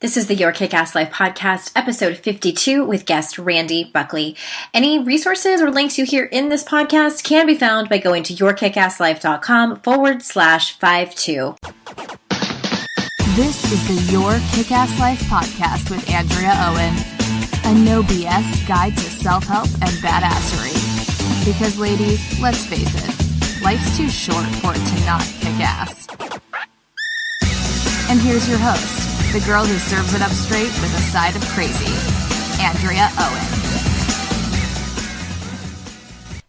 This is the Your Kick-Ass Life podcast, episode 52 with guest Randi, Buckley. Any resources or links you hear in this podcast can be found by going to yourkickasslife.com/52. This is the Your Kick-Ass Life podcast with Andrea Owen, a no BS guide to self-help and badassery. Because ladies, let's face it, life's too short for it to not kick ass. And here's your host, the girl who serves it up straight with a side of crazy, Andrea Owen.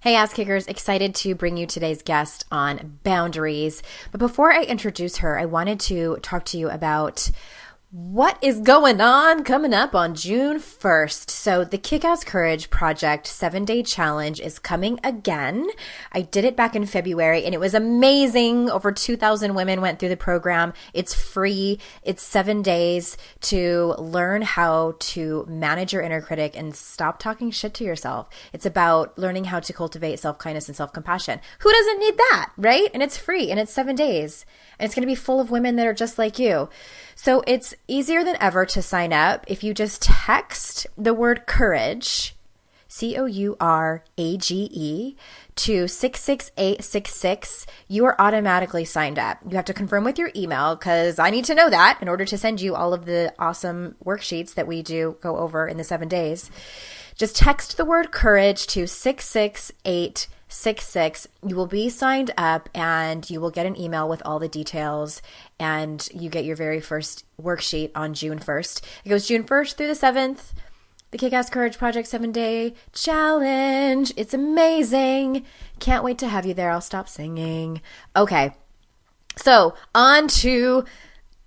Hey ass kickers, excited to bring you today's guest on boundaries. But before I introduce her, I wanted to talk to you about what is going on coming up on June 1st. So the Kick-Ass Courage Project 7-Day Challenge is coming again. I did it back in February and it was amazing. Over 2,000 women went through the program. It's free. It's 7 days to learn how to manage your inner critic and stop talking shit to yourself. It's about learning how to cultivate self-kindness and self-compassion. Who doesn't need that, right? And it's free and it's 7 days. And it's going to be full of women that are just like you. So it's easier than ever to sign up. If you just text the word courage, COURAGE, to 66866, you are automatically signed up. You have to confirm with your email because I need to know that in order to send you all of the awesome worksheets that we do go over in the 7 days. Just text the word courage to 66866. You will be signed up and you will get an email with all the details, and you get your very first worksheet on June 1st. It goes June 1st through the 7th. The Kick-Ass Courage Project 7-Day Challenge. It's amazing. Can't wait to have you there. I'll stop singing. Okay. So on to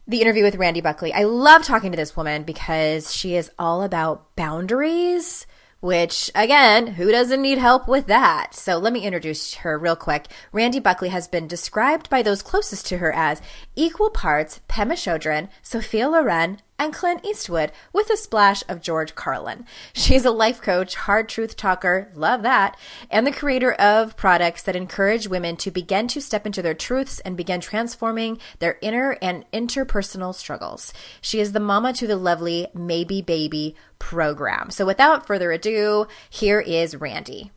the interview with Randi Buckley. I love talking to this woman because she is all about boundaries, which, again, who doesn't need help with that? So let me introduce her real quick. Randi Buckley has been described by those closest to her as equal parts Pema Chodron, Sophia Loren, and Clint Eastwood with a splash of George Carlin. She's a life coach, hard truth talker, love that, and the creator of products that encourage women to begin to step into their truths and begin transforming their inner and interpersonal struggles. She is the mama to the lovely Maybe Baby program. So without further ado, here is Randi.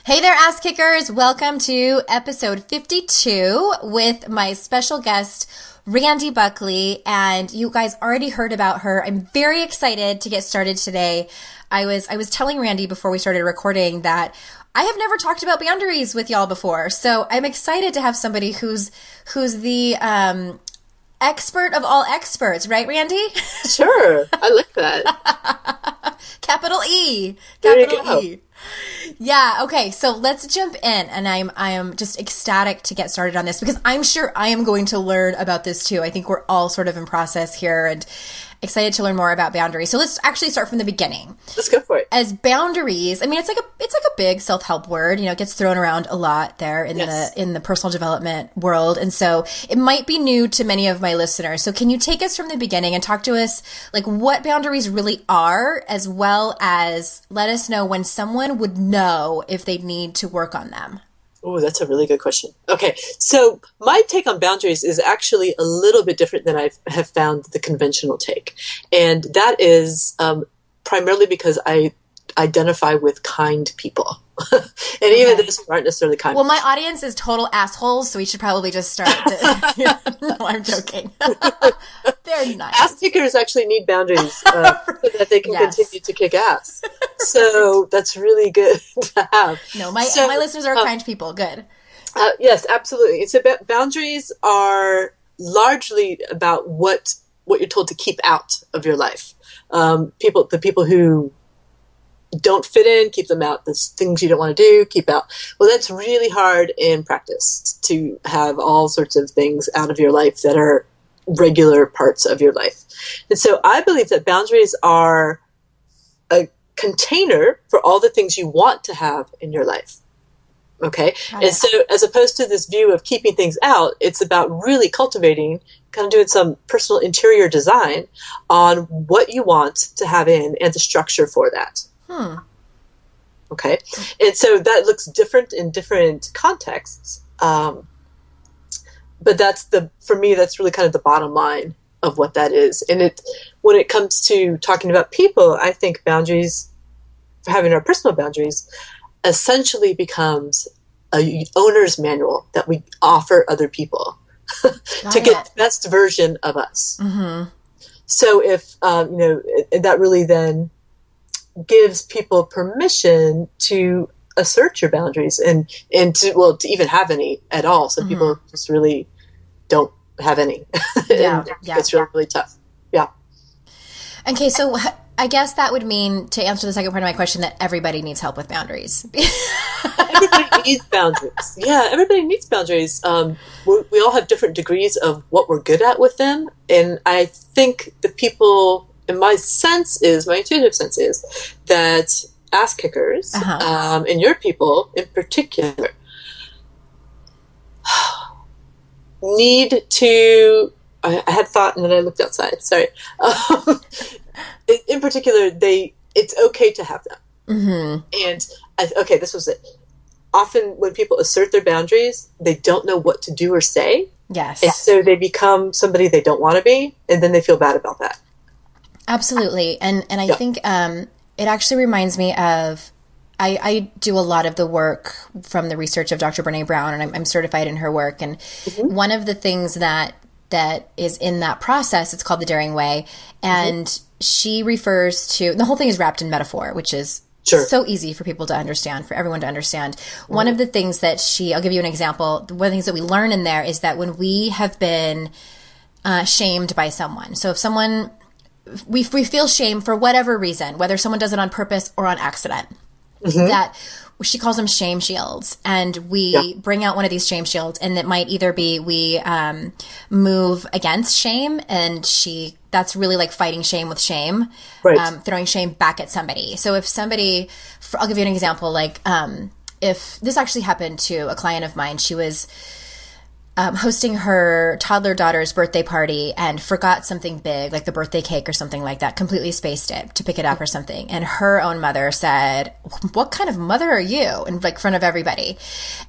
Hey there, ass kickers. Welcome to episode 52 with my special guest, Randi Buckley, and you guys already heard about her. I'm very excited to get started today. I was telling Randi before we started recording that I have never talked about boundaries with y'all before, so I'm excited to have somebody who's the expert of all experts, right, Randi? Sure, I like that. Capital E. There you Capital go. E. Yeah, okay, so let's jump in, and I am just ecstatic to get started on this because I'm sure I am going to learn about this too. I think we're all sort of in process here and excited to learn more about boundaries. So let's actually start from the beginning. Let's go for it. As boundaries, I mean, it's like a big self-help word. You know, it gets thrown around a lot there in the personal development world, and so it might be new to many of my listeners. So can you take us from the beginning and talk to us like what boundaries really are, as well as let us know when someone would know if they need to work on them? Oh, that's a really good question. Okay, so my take on boundaries is actually a little bit different than I have found the conventional take. And that is primarily because I identify with kind people. And even those who aren't necessarily kind. Well, my audience is total assholes, so we should probably just start. No, I'm joking. They're nice. Ass kickers actually need boundaries so that they can continue to kick ass. So that's really good to have. No, my listeners are kind people. Good. Yes, absolutely. It's about boundaries are largely about what you're told to keep out of your life. The people who don't fit in, keep them out. The things you don't want to do, keep out. Well, that's really hard in practice to have all sorts of things out of your life that are regular parts of your life. And so I believe that boundaries are a container for all the things you want to have in your life. Okay. And so as opposed to this view of keeping things out, it's about really cultivating, kind of doing some personal interior design on what you want to have in and the structure for that. Okay. And so that looks different in different contexts. But for me, that's really kind of the bottom line of what that is. And when it comes to talking about people, I think boundaries, having our personal boundaries, essentially becomes a owner's manual that we offer other people to get the best version of us. Mm-hmm. So if, that really then gives people permission to assert your boundaries and to even have any at all. So people just really don't have any. It's really, really tough. Yeah. Okay. So I guess that would mean, to answer the second part of my question, that everybody needs help with boundaries. Everybody needs boundaries. Yeah, everybody needs boundaries. We all have different degrees of what we're good at with them. And I think the people, and my intuitive sense is that ass kickers, and your people in particular, need to, I had thought and then I looked outside, sorry. In particular, it's okay to have them. Mm-hmm. And this was it. Often when people assert their boundaries, they don't know what to do or say. Yes. And so they become somebody they don't want to be, and then they feel bad about that. Absolutely. And I think it actually reminds me of, I do a lot of the work from the research of Dr. Brene Brown, and I'm certified in her work. And one of the things that is in that process, it's called the Daring Way. And she refers to, the whole thing is wrapped in metaphor, which is so easy for people to understand, for everyone to understand. One of the things that I'll give you an example. One of the things that we learn in there is that when we have been shamed by someone, so if someone, we feel shame for whatever reason, whether someone does it on purpose or on accident, that she calls them shame shields. And we bring out one of these shame shields, and it might either be we move against shame, and that's really like fighting shame with shame, throwing shame back at somebody. So if somebody, I'll give you an example, like if this actually happened to a client of mine, she was hosting her toddler daughter's birthday party and forgot something big, like the birthday cake or something like that, completely spaced it to pick it up or something. And her own mother said, "What kind of mother are you?" in like front of everybody.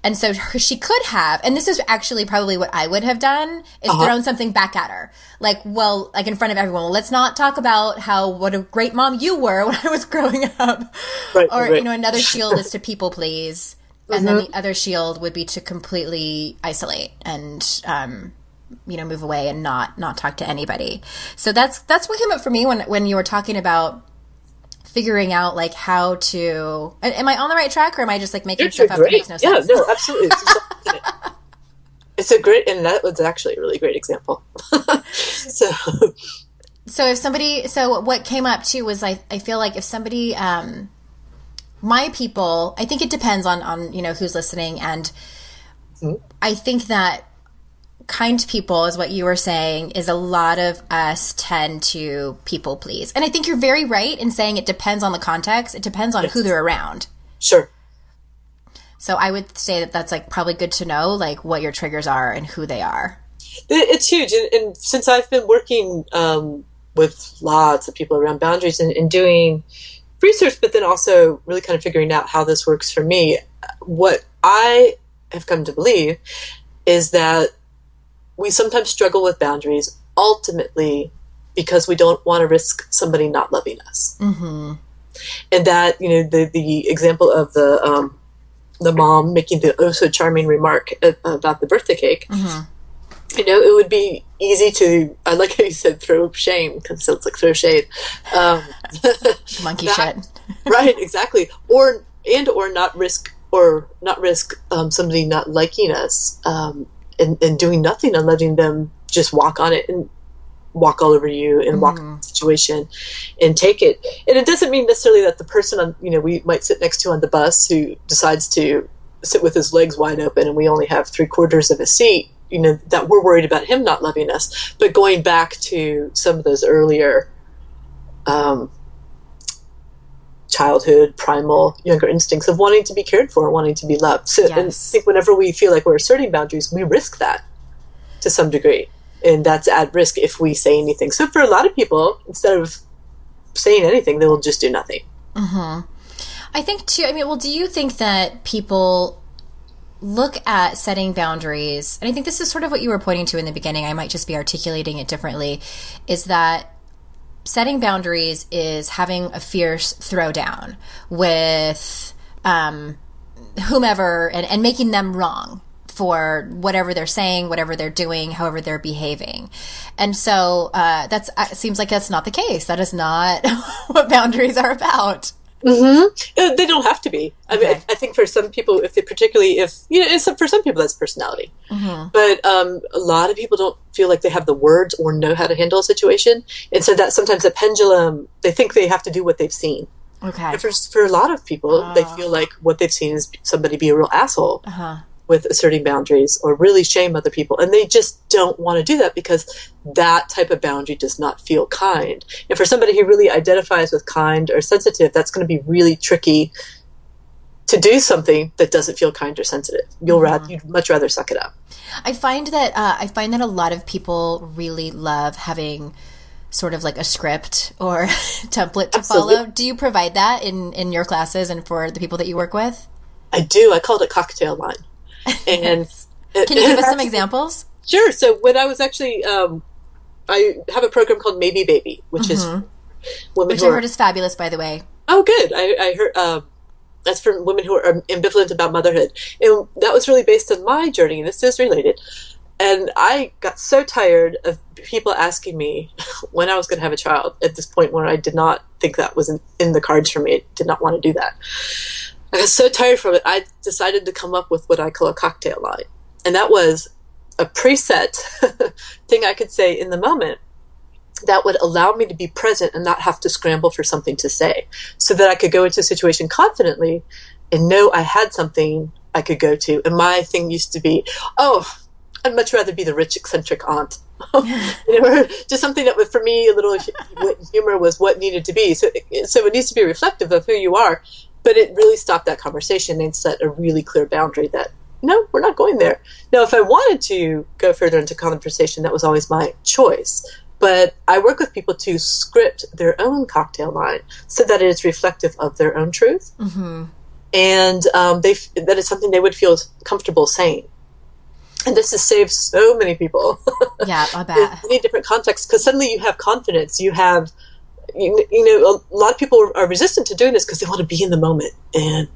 And so she could have, and this is actually probably what I would have done, is thrown something back at her. Like, well, like in front of everyone, well, let's not talk about what a great mom you were when I was growing up. Another shield is to people please. And then the other shield would be to completely isolate and, move away and not talk to anybody. So that's what came up for me when you were talking about figuring out like how to. Am I on the right track, or am I just like making stuff up that makes no sense? Yeah, no, absolutely. It's a great, and that was actually a really great example. So what came up too was I feel like if somebody. My people, I think it depends on who's listening, and I think that kind people is what you were saying, is a lot of us tend to people please. And I think you're very right in saying it depends on the context. It depends on who they're around. Sure. So I would say that that's like probably good to know, like what your triggers are and who they are. It's huge. And since I've been working with lots of people around boundaries and doing research, but then also really kind of figuring out how this works for me, what I have come to believe is that we sometimes struggle with boundaries ultimately because we don't want to risk somebody not loving us. Mm-hmm. And that, the example of the mom making the oh so charming remark about the birthday cake, it would be easy to, I like how you said throw shame, because it sounds like throw shade. Monkey shit. Right, exactly. Or not risk somebody not liking us and doing nothing and letting them just walk on it and walk all over you and walk on the situation and take it. And it doesn't mean necessarily that the person we might sit next to on the bus who decides to sit with his legs wide open and we only have 3/4 of a seat, that we're worried about him not loving us. But going back to some of those earlier childhood, primal, younger instincts of wanting to be cared for, wanting to be loved. So, and I think whenever we feel like we're asserting boundaries, we risk that to some degree. And that's at risk if we say anything. So for a lot of people, instead of saying anything, they will just do nothing. Mm-hmm. I think too, do you think that people look at setting boundaries, and I think this is sort of what you were pointing to in the beginning, I might just be articulating it differently, is that setting boundaries is having a fierce throwdown with whomever and making them wrong for whatever they're saying, whatever they're doing, however they're behaving. And so it seems like that's not the case. That is not what boundaries are about. Mm-hmm. They don't have to be. I mean, I think for some people, for some people that's personality. Mm-hmm. But a lot of people don't feel like they have the words or know how to handle a situation. And so that sometimes a pendulum, they think they have to do what they've seen. Okay. And for a lot of people, they feel like what they've seen is somebody be a real asshole with asserting boundaries or really shame other people. And they just don't want to do that because that type of boundary does not feel kind. And for somebody who really identifies with kind or sensitive, that's going to be really tricky to do something that doesn't feel kind or sensitive. You'd much rather suck it up. I find that a lot of people really love having sort of like a script or template to follow. Do you provide that in your classes and for the people that you work with? I do. I call it a cocktail line. And can you give us some examples? Sure. So when I was actually, I have a program called Maybe Baby, which is women which I heard is fabulous, by the way. Oh, good. I heard that's for women who are ambivalent about motherhood, and that was really based on my journey. This is related, and I got so tired of people asking me when I was going to have a child. At this point, where I did not think that was in the cards for me, I did not want to do that. I was so tired from it, I decided to come up with what I call a cocktail line. And that was a preset thing I could say in the moment that would allow me to be present and not have to scramble for something to say, so that I could go into a situation confidently and know I had something I could go to. And my thing used to be, I'd much rather be the rich, eccentric aunt. Just something that would, for me, a little humor was what needed to be. So it needs to be reflective of who you are. But it really stopped that conversation and set a really clear boundary that, no, we're not going there. Now, if I wanted to go further into conversation, that was always my choice. But I work with people to script their own cocktail line so that it is reflective of their own truth. Mm-hmm. And that is something they would feel comfortable saying. And this has saved so many people. Yeah, I bet. In many different contexts, because suddenly you have confidence, you have... a lot of people are resistant to doing this because they want to be in the moment. And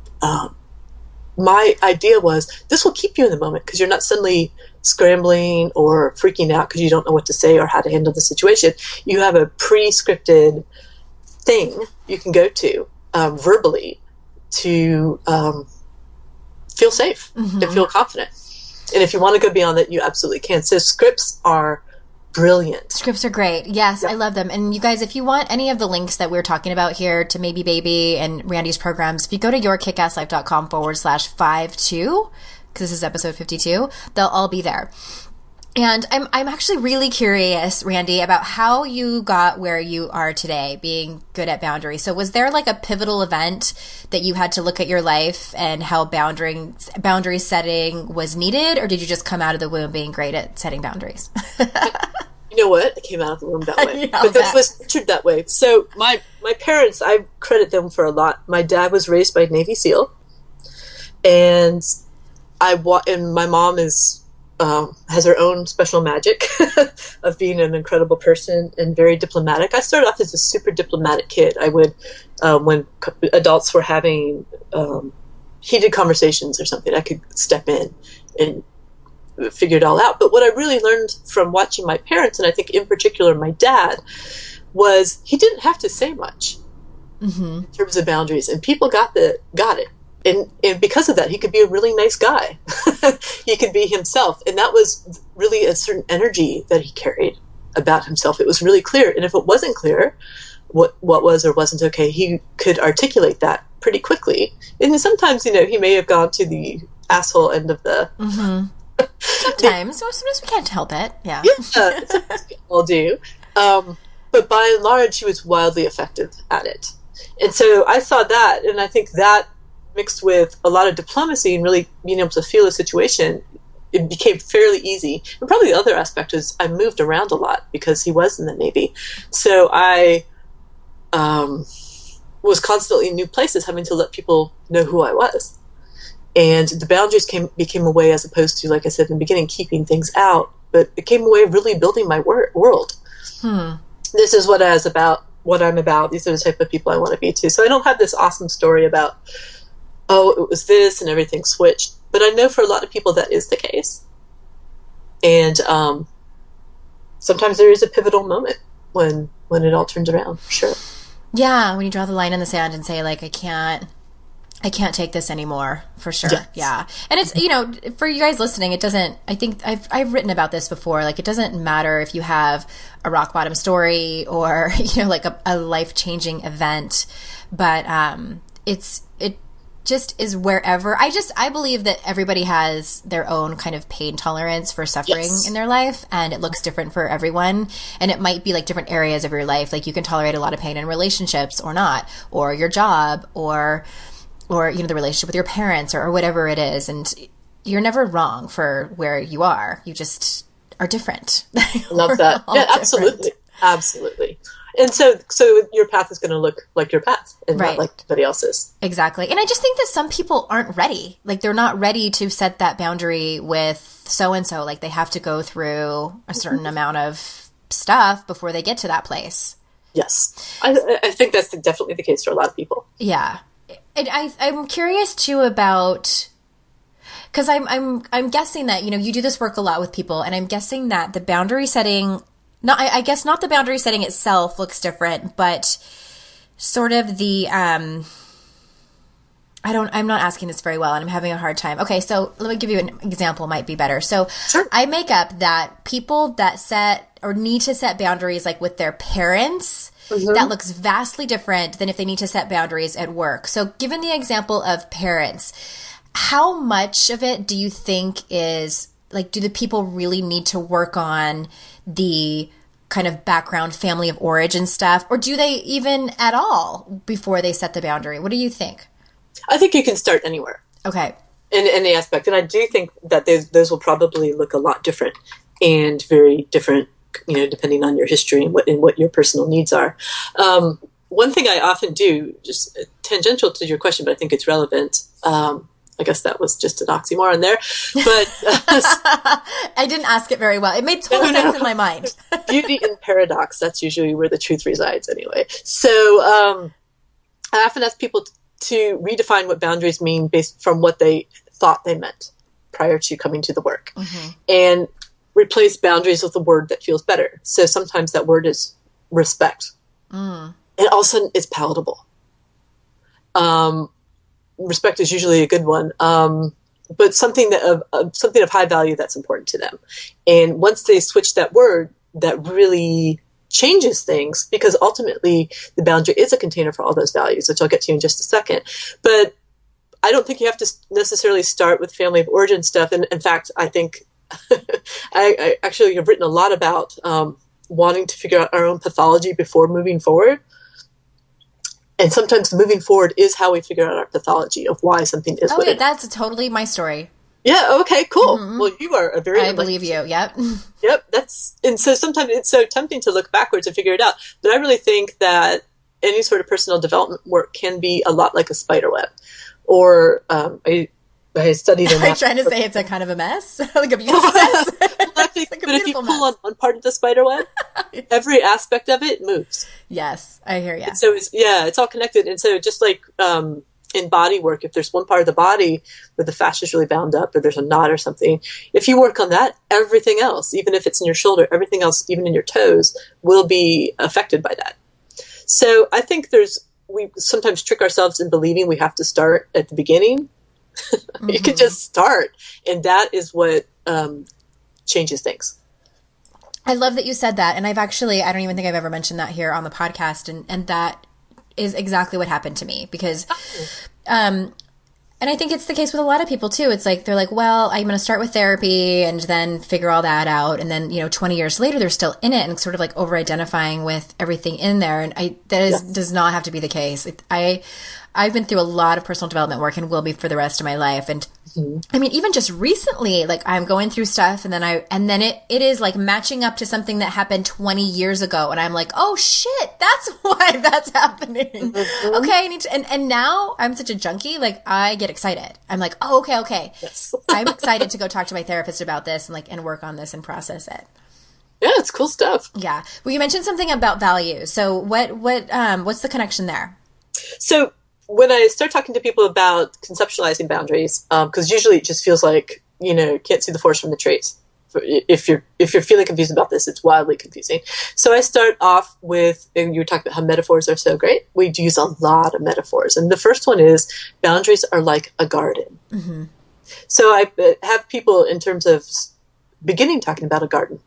my idea was this will keep you in the moment because you're not suddenly scrambling or freaking out because you don't know what to say or how to handle the situation. You have a pre-scripted thing you can go to verbally to feel safe and feel confident. And if you want to go beyond that, you absolutely can. So scripts are brilliant. Scripts are great. Yes, I love them. And you guys, if you want any of the links that we're talking about here to Maybe Baby and Randi's programs, if you go to yourkickasslife.com/52, because this is episode 52, they'll all be there. And I'm actually really curious, Randi, about how you got where you are today, being good at boundaries. So was there like a pivotal event that you had to look at your life and how boundary setting was needed, or did you just come out of the womb being great at setting boundaries? You know what? I came out of the womb that way. But that was pictured that way. So my parents, I credit them for a lot. My dad was raised by a Navy SEAL, and my mom has her own special magic of being an incredible person and very diplomatic. I started off as a super diplomatic kid. I would, when adults were having heated conversations or something, I could step in and figure it all out. But what I really learned from watching my parents, and I think in particular my dad, was he didn't have to say much in terms of boundaries, and people got it. And because of that, he could be a really nice guy. He could be himself. And that was really a certain energy that he carried about himself. It was really clear. And if it wasn't clear what was or wasn't okay, he could articulate that pretty quickly. And sometimes, he may have gone to the asshole end of the... Sometimes we can't help it. Yeah. Sometimes we all do. But by and large, he was wildly effective at it. And so I saw that, and I think that mixed with a lot of diplomacy and really being able to feel a situation, it became fairly easy. And probably the other aspect is I moved around a lot because he was in the Navy. So I was constantly in new places having to let people know who I was. And the boundaries became a way, as opposed to, like I said in the beginning, keeping things out, but it became a way of really building my world. This is what I'm about. These are the type of people I want to be too. So I don't have this awesome story about, oh, it was this and everything switched. But I know for a lot of people that is the case. And sometimes there is a pivotal moment when it all turns around, for sure. Yeah, when you draw the line in the sand and say, like, I can't take this anymore, for sure. Yes. Yeah. And it's, you know, for you guys listening, it doesn't, I think I've written about this before. Like, it doesn't matter if you have a rock bottom story or, you know, like a life-changing event, but it just is wherever. I believe that everybody has their own kind of pain tolerance for suffering in their life, and it looks different for everyone. And it might be like different areas of your life. Like, you can tolerate a lot of pain in relationships or not, or your job, or you know, the relationship with your parents, or whatever it is. And you're never wrong for where you are. You just are different. Love that. Yeah, absolutely. Absolutely. And so your path is going to look like your path and not like anybody else's. Exactly. And I just think that some people aren't ready. Like, they're not ready to set that boundary with so-and-so. Like, they have to go through a certain amount of stuff before they get to that place. Yes. I think that's definitely the case for a lot of people. Yeah. And I'm curious too about, because I'm guessing that, you know, you do this work a lot with people, and I'm guessing that the boundary setting, I guess not the boundary setting itself looks different, but sort of the I'm not asking this very well, and I'm having a hard time. Okay, so let me give you an example, might be better. So sure. I make up that people that set or need to set boundaries, like with their parents, that looks vastly different than if they need to set boundaries at work. So given the example of parents, how much of it do you think is, like, do the people really need to work on the kind of background, family of origin stuff, or do they even at all before they set the boundary? What do you think? I think you can start anywhere. Okay. In any aspect. And I do think that those will probably look a lot different and very different, you know, depending on your history and what your personal needs are. One thing I often do, just tangential to your question, but I think it's relevant. I guess that was just an oxymoron there, but I didn't ask it very well. It made total sense in my mind. Beauty and paradox. That's usually where the truth resides anyway. So I often ask people to redefine what boundaries mean based from what they thought they meant prior to coming to the work, and replace boundaries with a word that feels better. So sometimes that word is respect. And all of a sudden it's palatable. Respect is usually a good one. But something of high value that's important to them. And once they switch that word, that really changes things, because ultimately the boundary is a container for all those values, which I'll get to in just a second. But I don't think you have to necessarily start with family of origin stuff. And in fact, I think I actually have written a lot about wanting to figure out our own pathology before moving forward. And sometimes moving forward is how we figure out our pathology of why something is what it is. That's totally my story. Yeah, okay, cool. Well, you are a very... I believe you, yep. Yep, and so sometimes it's so tempting to look backwards and figure it out. But I really think that any sort of personal development work can be a lot like a spider web. Or I studied... Are you trying to say it's a kind of a mess? Like a beautiful mess? Actually, but if you pull on one part of the spider web, every aspect of it moves. Yes, I hear you. And so it's all connected. And so just like in body work, if there's one part of the body where the fascia is really bound up, or there's a knot or something, if you work on that, everything else, even if it's in your shoulder, everything else, even in your toes, will be affected by that. So I think we sometimes trick ourselves in believing we have to start at the beginning. You can just start. And that is what changes things. I love that you said that. And I don't even think I've ever mentioned that here on the podcast. And that is exactly what happened to me, because, and I think it's the case with a lot of people too. It's like, they're like, well, I'm going to start with therapy and then figure all that out. And then, 20 years later, they're still in it and sort of like over identifying with everything in there. And does not have to be the case. I've been through a lot of personal development work and will be for the rest of my life. And I mean, even just recently, like I'm going through stuff and then it is like matching up to something that happened 20 years ago. And I'm like, oh shit, that's why that's happening. Okay. I need to, and now I'm such a junkie. Like I get excited. I'm like, oh, okay. Yes. I'm excited to go talk to my therapist about this and work on this and process it. Yeah, it's cool stuff. Yeah. Well, you mentioned something about values. So what's the connection there? So when I start talking to people about conceptualizing boundaries, because usually it just feels like, you can't see the forest from the trees. If you're feeling confused about this, it's wildly confusing. So I start off with, and you were talking about how metaphors are so great. We use a lot of metaphors. And the first one is boundaries are like a garden. Mm-hmm. So I have people in terms of beginning talking about a garden,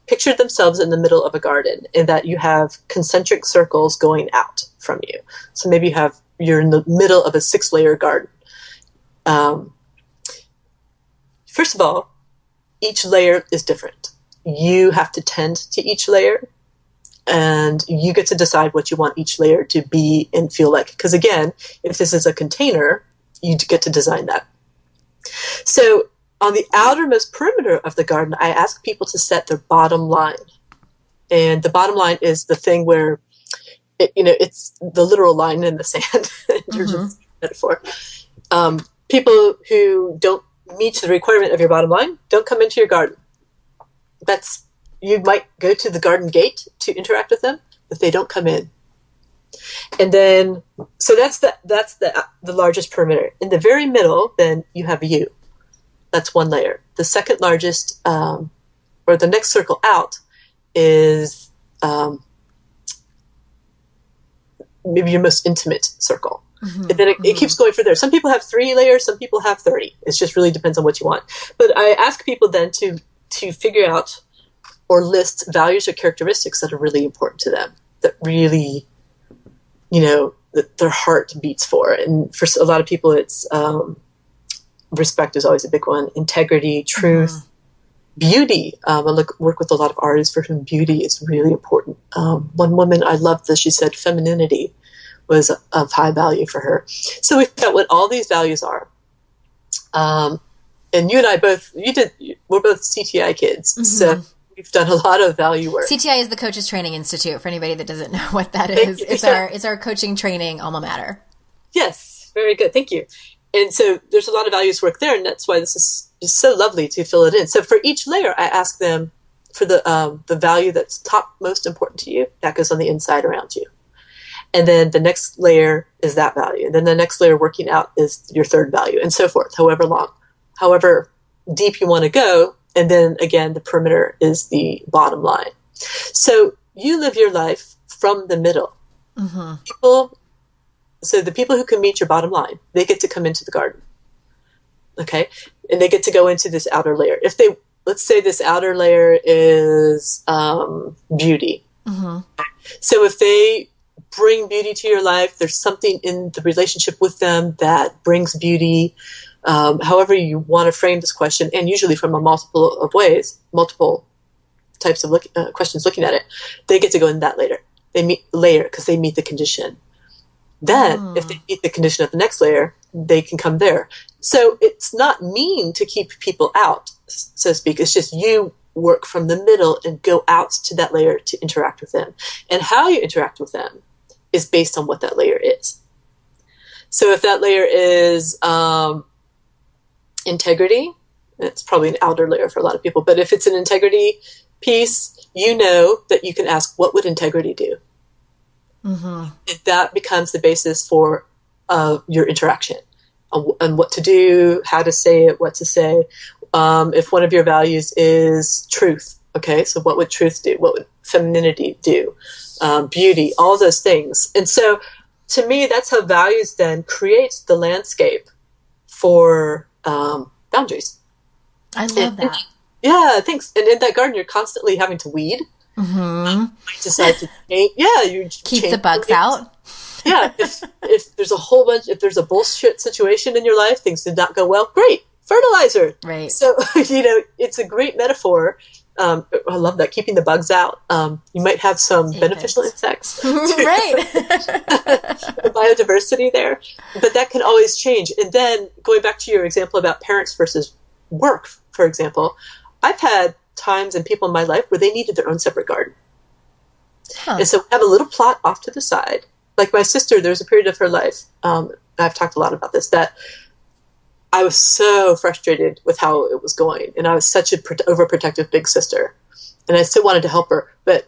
picture themselves in the middle of a garden in that you have concentric circles going out from you. So maybe you're in the middle of a 6-layer garden. First of all, each layer is different. You have to tend to each layer, and you get to decide what you want each layer to be and feel like. Because again, if this is a container, you get to design that. So on the outermost perimeter of the garden, I ask people to set their bottom line. And the bottom line is the thing where, it's the literal line in the sand, in terms of metaphor. People who don't meet the requirement of your bottom line don't come into your garden. You might go to the garden gate to interact with them, but they don't come in. And then, so that's the largest perimeter. In the very middle, then you have you. That's one layer. The second largest, or the next circle out, is maybe your most intimate circle. Mm-hmm. And then it keeps going further. Some people have 3 layers, some people have 30. It just really depends on what you want. But I ask people then to figure out or list values or characteristics that are really important to them, that really, that their heart beats for. And for a lot of people, it's respect is always a big one. Integrity, truth, beauty. I work with a lot of artists for whom beauty is really important. One woman, I loved this. She said femininity was of high value for her. So we found out what all these values are. And you and I we're both CTI kids. Mm-hmm. So we've done a lot of value work. CTI is the Coaches Training Institute, for anybody that doesn't know what that is. It's our coaching training alma mater. Yes, very good. Thank you. And so there's a lot of values work there, and that's why this is just so lovely to fill it in. So for each layer, I ask them for the value that's top most important to you. That goes on the inside around you. And then the next layer is that value. And then the next layer working out is your third value, and so forth, however deep you want to go. And then again, the perimeter is the bottom line. So you live your life from the middle. Mm-hmm. So the people who can meet your bottom line, they get to come into the garden. Okay? And they get to go into this outer layer. Let's say this outer layer is beauty. Mm-hmm. So if they bring beauty to your life, there's something in the relationship with them that brings beauty. However you want to frame this question, and usually from a multiple types of questions looking at it, they get to go in that layer. They meet because they meet the condition. Then, if they meet the condition of the next layer, they can come there. So it's not mean to keep people out, so to speak. It's just you work from the middle and go out to that layer to interact with them. And how you interact with them is based on what that layer is. So if that layer is integrity, it's probably an outer layer for a lot of people. But if it's an integrity piece, you know that you can ask, what would integrity do? Mm-hmm. That becomes the basis for your interaction and what to do, how to say it, what to say. If one of your values is truth, okay, so what would truth do? What would femininity do? Beauty, all those things. And so to me, that's how values then create the landscape for boundaries. I love that. Yeah, thanks. And in that garden, you're constantly having to weed. Mm-hmm. Decide to paint. Yeah, you keep the bugs out. Yeah, if there's if there's a bullshit situation in your life, things did not go well. Great, fertilizer. Right. So it's a great metaphor I love that. Keeping the bugs out. You might have some beneficial insects. Right. Biodiversity there. But that can always change. And then going back to your example about parents versus work, for example, I've had times and people in my life where they needed their own separate garden. Huh. And so we have a little plot off to the side. Like my sister, there was a period of her life, I've talked a lot about this, that I was so frustrated with how it was going. And I was such an overprotective big sister. And I still wanted to help her. But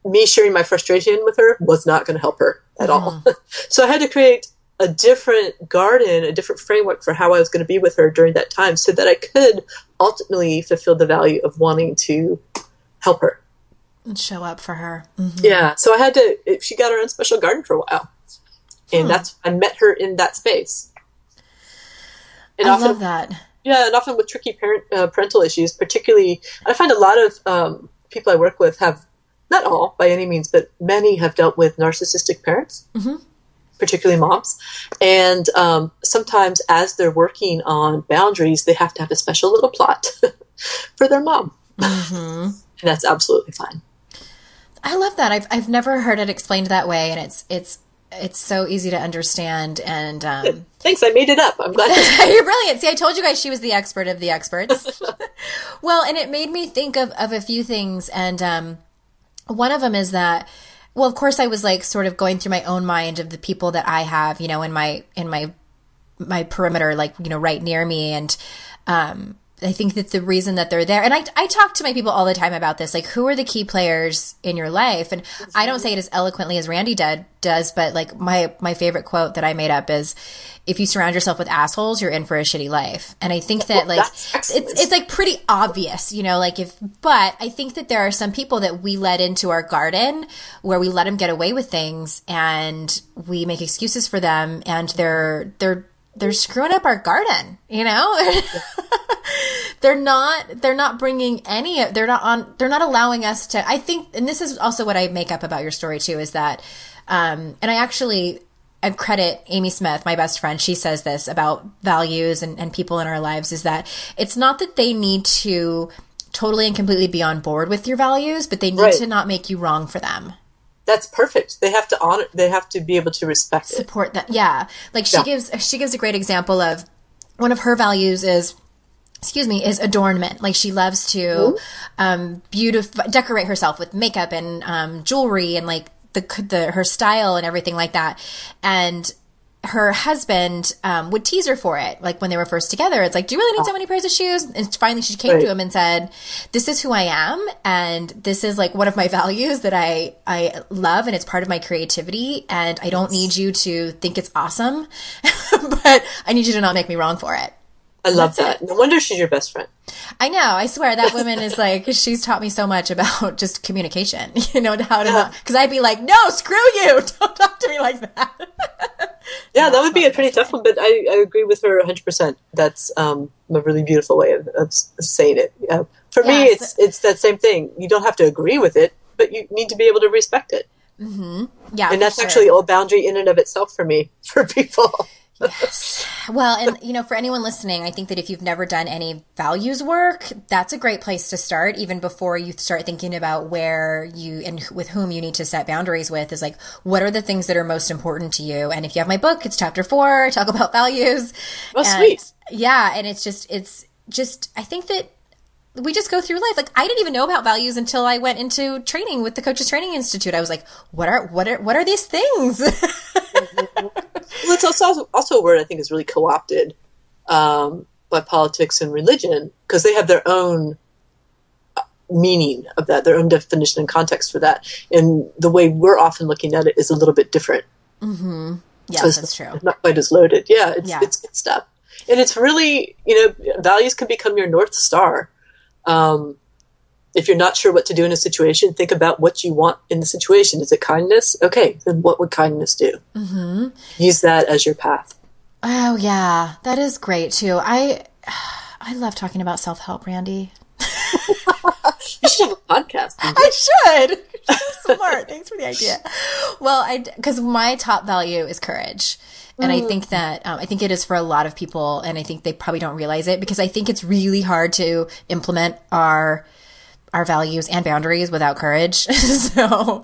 me sharing my frustration with her was not going to help her at all. So I had to create a different garden, a different framework for how I was going to be with her during that time so that I could ultimately fulfill the value of wanting to help her. And show up for her. Yeah. So I had to, she got her own special garden for a while. And I met her in that space. And I love that. Yeah, and often with tricky parental issues, particularly, I find a lot of people I work with have, not all by any means, but many have dealt with narcissistic parents, particularly moms. And sometimes as they're working on boundaries, they have to have a special little plot for their mom. And that's absolutely fine. I love that. I've never heard it explained that way, and it's so easy to understand. And thanks, I made it up. I'm glad. You're brilliant. See, I told you guys she was the expert of the experts. Well, and it made me think of a few things, and one of them is that, well, of course, I was like sort of going through my own mind of the people that I have, you know, in my perimeter, like, you know, right near me, and I think that the reason that they're there, and I talk to my people all the time about this, like, who are the key players in your life? And I don't say it as eloquently as Randi does, but like my favorite quote that I made up is, if you surround yourself with assholes, you're in for a shitty life. And I think that like, it's like pretty obvious, you know, like but I think that there are some people that we let into our garden where we let them get away with things and we make excuses for them, and they're screwing up our garden, you know? They're not bringing they're not allowing us to, I think, and this is also what I make up about your story too, is that, and I credit Amy Smith, my best friend. She says this about values and people in our lives, is that it's not that they need to totally and completely be on board with your values, but they need to not make you wrong for them. That's perfect. They have to honor, they have to be able to respect it. Support that. Yeah. Like she gives a great example of one of her values is adornment. Like she loves to decorate herself with makeup and jewelry and like her style and everything like that. And her husband would tease her for it. Like when they were first together, it's like, do you really need so many pairs of shoes? And finally she came to him and said, this is who I am. And this is like one of my values that I love. And it's part of my creativity. And I don't need you to think it's awesome, but I need you to not make me wrong for it. I love that. No wonder she's your best friend. I know. I swear that woman is like, she's taught me so much about just communication, you know, how to not, because I'd be like, no, screw you. Don't talk to me like that. Yeah, that would be a pretty tough one, but I agree with her 100%. That's a really beautiful way of saying it. For me, it's that same thing. You don't have to agree with it, but you need to be able to respect it. Mm-hmm. Yeah, and that's actually a boundary in and of itself for me, for people. Yes. Well, and you know, for anyone listening, I think that if you've never done any values work, that's a great place to start, even before you start thinking about where you and with whom you need to set boundaries with, is like, what are the things that are most important to you? And if you have my book, it's chapter 4, I talk about values. Oh, sweet. Yeah. And it's just, I think that we just go through life. Like, I didn't even know about values until I went into training with the Coaches Training Institute. I was like, what are these things? Well, it's also a word I think is really co-opted by politics and religion, because they have their own meaning of that, their own definition and context for that. And the way we're often looking at it is a little bit different. Mm-hmm. Yes, so that's true. It's not quite as loaded. Yeah, it's good stuff. And it's really, you know, values can become your North Star. If you're not sure what to do in a situation, think about what you want in the situation. Is it kindness? Okay, then what would kindness do? Mm-hmm. Use that as your path. Oh, yeah. That is great, too. I love talking about self-help, Randi. You should have a podcast. I should. You're so smart. Thanks for the idea. Well, because my top value is courage. And I think that, I think it is for a lot of people, and I think they probably don't realize it, because I think it's really hard to implement our our values and boundaries without courage. So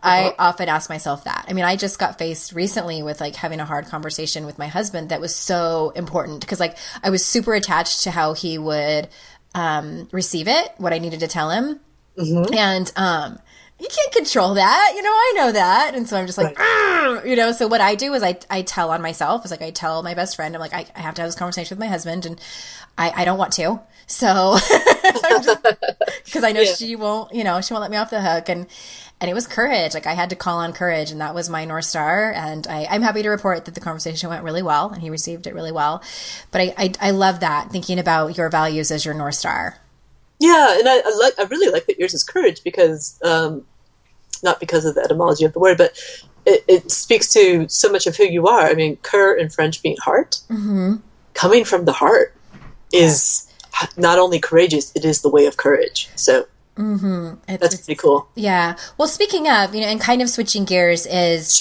I often ask myself that. I mean, I just got faced recently with like having a hard conversation with my husband that was so important because like I was super attached to how he would receive it, what I needed to tell him. And you can't control that. You know, I know that. And so I'm just like, you know, so what I do is I tell on myself. It's like I tell my best friend, I'm like, I have to have this conversation with my husband and I don't want to. So because I know she won't, you know, she won't let me off the hook. And it was courage. Like I had to call on courage and that was my North Star. And I'm happy to report that the conversation went really well and he received it really well. But I love that, thinking about your values as your North Star. Yeah. And I really like that yours is courage because, not because of the etymology of the word, but it speaks to so much of who you are. I mean, cœur in French means heart. Coming from the heart is not only courageous, it is the way of courage. So that's pretty cool. Yeah. Well, speaking of, you know, and kind of switching gears is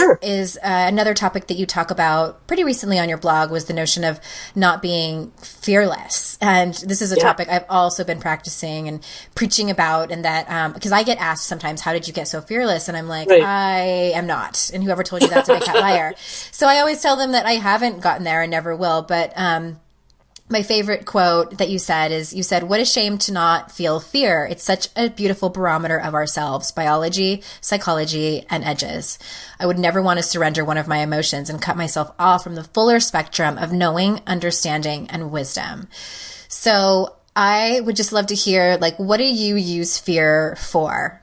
another topic that you talk about pretty recently on your blog was the notion of not being fearless. And this is a topic I've also been practicing and preaching about, and that because I get asked sometimes, how did you get so fearless? And I'm like, I am not. And whoever told you that's a big cat liar. So I always tell them that I haven't gotten there and never will. But my favorite quote that you said is, you said, "What a shame to not feel fear. It's such a beautiful barometer of ourselves, biology, psychology, and edges. I would never want to surrender one of my emotions and cut myself off from the fuller spectrum of knowing, understanding, and wisdom." So I would just love to hear, like, what do you use fear for?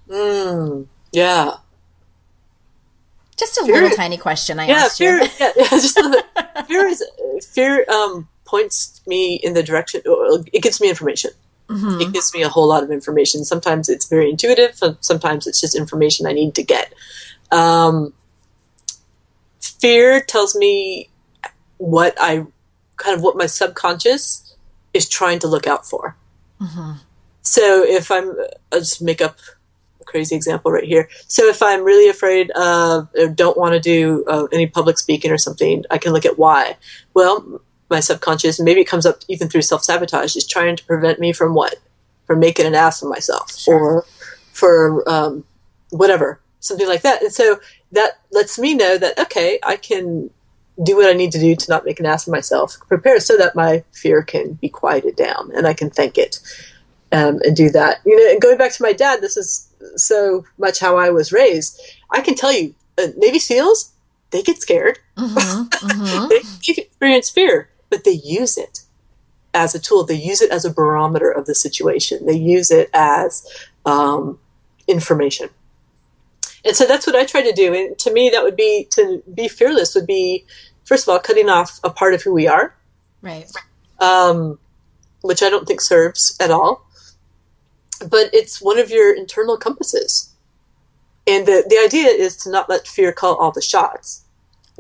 Yeah. Just a little tiny question I asked you. Just a little bit. Fear points me in the direction, it gives me information. It gives me a whole lot of information. Sometimes it's very intuitive. Sometimes it's just information I need to get. Fear tells me what my subconscious is trying to look out for. So if I'll just make up a crazy example right here. So if I'm really afraid of, or don't want to do any public speaking or something, I can look at why. Well, my subconscious, and maybe it comes up even through self-sabotage, is trying to prevent me from what? From making an ass of myself, or for whatever, something like that. And so that lets me know that, okay, I can do what I need to do to not make an ass of myself, prepare so that my fear can be quieted down and I can thank it and do that. You know, and going back to my dad, this is so much how I was raised. I can tell you, Navy SEALs, they get scared. They experience fear. But they use it as a tool. They use it as a barometer of the situation. They use it as information. And so that's what I try to do. And to me, that would be, to be fearless would be, first of all, cutting off a part of who we are. Right. Which I don't think serves at all. But it's one of your internal compasses. And the idea is to not let fear call all the shots,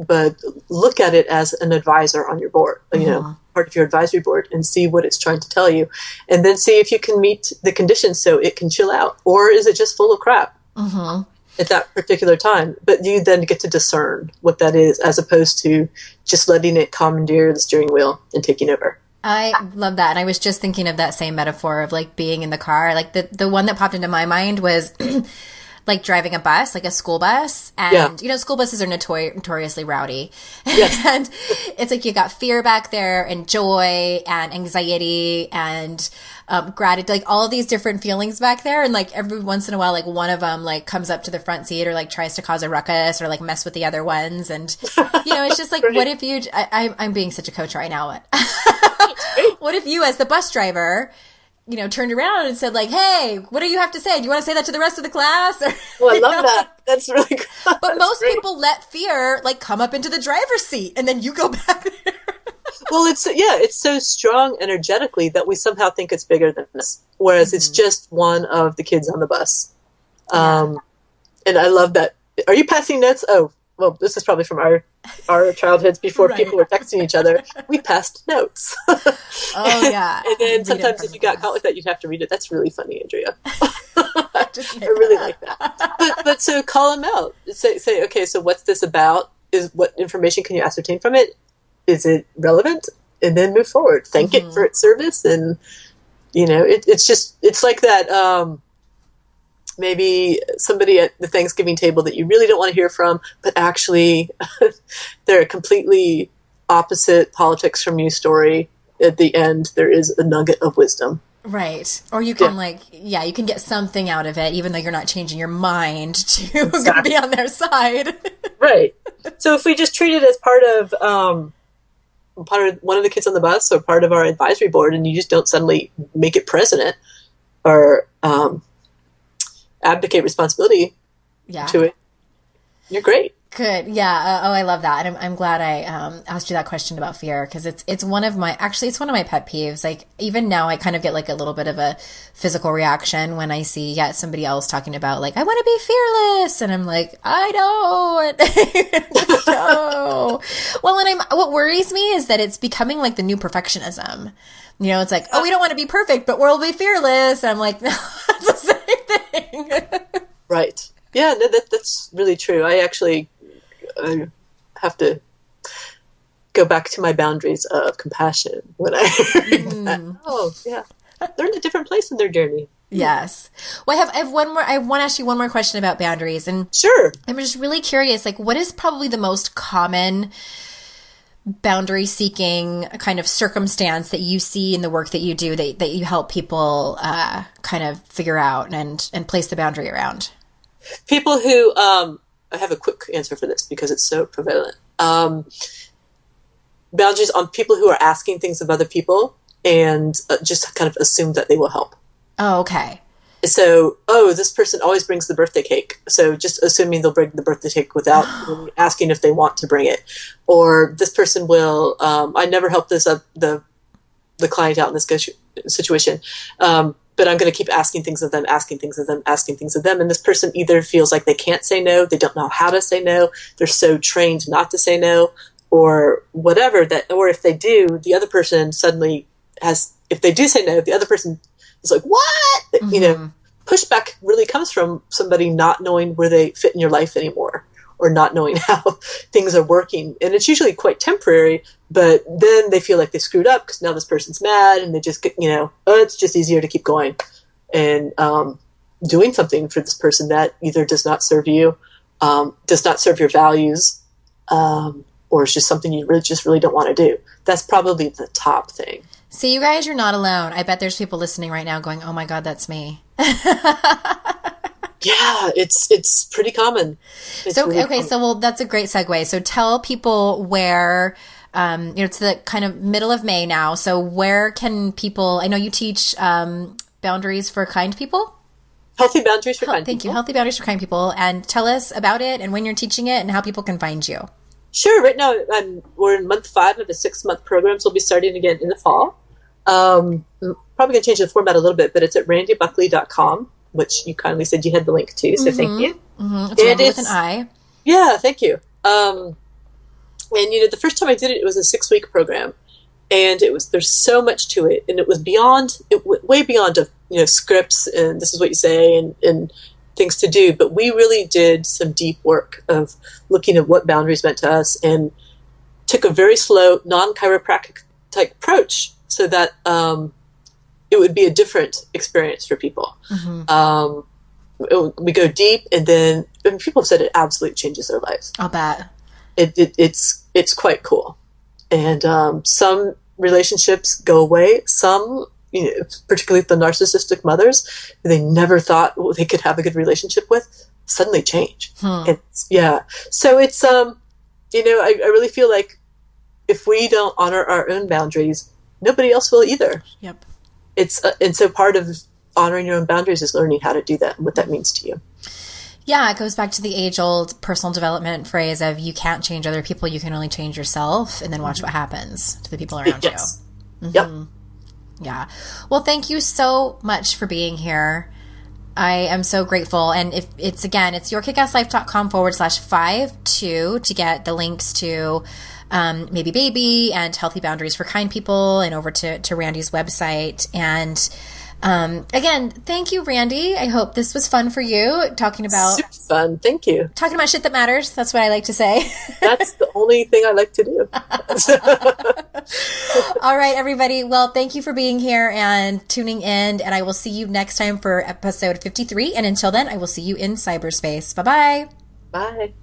but look at it as an advisor on your board, you know, part of your advisory board, and see what it's trying to tell you. And then see if you can meet the conditions so it can chill out. Or is it just full of crap at that particular time? But you then get to discern what that is, as opposed to just letting it commandeer the steering wheel and taking over. I love that. And I was just thinking of that same metaphor of like being in the car. Like the one that popped into my mind was like driving a bus, like a school bus. And, you know, school buses are notoriously rowdy. Yes. And it's like you got fear back there, and joy and anxiety and gratitude, like all of these different feelings back there. And like every once in a while, like one of them like comes up to the front seat or like tries to cause a ruckus or like mess with the other ones. And, you know, it's just like, what if you, I'm being such a coach right now. What if you, as the bus driver, you know, turned around and said like, hey, what do you have to say? Do you want to say that to the rest of the class? Or, well, I love that. That's really good. But most people let fear like come up into the driver's seat, and then you go back there. Well, it's so strong energetically that we somehow think it's bigger than us, whereas it's just one of the kids on the bus. And I love that. Are you passing notes? Oh, well, this is probably from our childhoods before people were texting each other. We passed notes. Oh, yeah. And then sometimes if you got caught with that, you'd have to read it. That's really funny, Andrea. I really like that. But so call them out. Say, okay, so what's this about? What information can you ascertain from it? Is it relevant? And then move forward. Thank it for its service and It's like that. Maybe somebody at the Thanksgiving table that you really don't want to hear from, but actually they're a completely opposite politics from you story. At the end, there is a nugget of wisdom. Right. Or you can you can get something out of it, even though you're not changing your mind to be on their side. Right. So if we just treat it as part of one of the kids on the bus or part of our advisory board, and you just don't suddenly make it president or abdicate responsibility to it, you're great. Good. Yeah. I love that. And I'm glad I asked you that question about fear, because it's one of my pet peeves. Like, even now I kind of get like a little bit of a physical reaction when I see somebody else talking about like, I want to be fearless, and I'm like, I don't. No. Well, and what worries me is that it's becoming like the new perfectionism. It's like, we don't want to be perfect, but we'll be fearless. And I'm like, no, that's the same thing. Right. Yeah, no, that's really true. I have to go back to my boundaries of compassion when I heard that. Oh, yeah. They're in a different place in their journey. Yes. Well, I have one more. I want to ask you one more question about boundaries. And sure. I'm just really curious, like, what is probably the most common boundary seeking kind of circumstance that you see in the work that you do that you help people kind of figure out and place the boundary around? People who, I have a quick answer for this because it's so prevalent. Boundaries on people who are asking things of other people and just kind of assume that they will help. Oh, okay. So, this person always brings the birthday cake. So just assuming they'll bring the birthday cake without really asking if they want to bring it. Or this person will, I never help the client out in this situation. But I'm going to keep asking things of them. And this person either feels like they can't say no, they don't know how to say no, they're so trained not to say no, or whatever or if they do, the other person suddenly if they do say no, the other person is like, what? Mm-hmm. Pushback really comes from somebody not knowing where they fit in your life anymore, or not knowing how things are working. And it's usually quite temporary, but then they feel like they screwed up because now this person's mad, and they just get, it's just easier to keep going and doing something for this person that either does not serve you, does not serve your values, or it's just something you really don't want to do. That's probably the top thing. So you guys, you're not alone. I bet there's people listening right now going, oh my God, that's me. Yeah, it's pretty common. So that's a great segue. So tell people where, it's the kind of middle of May now. So where can people, I know you teach boundaries for kind people. Healthy boundaries for kind people. Thank you. Healthy boundaries for kind people. And tell us about it and when you're teaching it and how people can find you. Sure. Right now, we're in month 5 of a 6-month program, so we'll be starting again in the fall. I'm probably going to change the format a little bit, but it's at randybuckley.com, which you kindly said you had the link to, so thank you. Mm-hmm. It's Randy with an I. Yeah, thank you. And, the first time I did it was a 6-week program, and there's so much to it, and it was way beyond of, scripts, and this is what you say, and things to do, but we really did some deep work of looking at what boundaries meant to us and took a very slow, non-chiropractic type approach so that it would be a different experience for people. Mm-hmm. We go deep, and then people have said it absolutely changes their lives. I'll bet. It's quite cool. And some relationships go away. Some, particularly the narcissistic mothers, who they never thought they could have a good relationship with, suddenly change. So it's, I really feel like if we don't honor our own boundaries, nobody else will either. Yep. And so part of honoring your own boundaries is learning how to do that and what that means to you. Yeah, it goes back to the age-old personal development phrase of you can't change other people, you can only change yourself, and then watch what happens to the people around you. Mm-hmm. Yep. Yeah. Well, thank you so much for being here. I am so grateful. And it's yourkickasslife.com/52 to get the links to Maybe Baby and Healthy Boundaries for Kind People, and over to Randy's website. And Again, thank you, Randi. I hope this was fun for you, talking about Super fun. Thank you. Talking about shit that matters. That's what I like to say. That's the only thing I like to do. All right, everybody. Well, thank you for being here and tuning in, and I will see you next time for episode 53. And until then, I will see you in cyberspace. Bye-bye. Bye.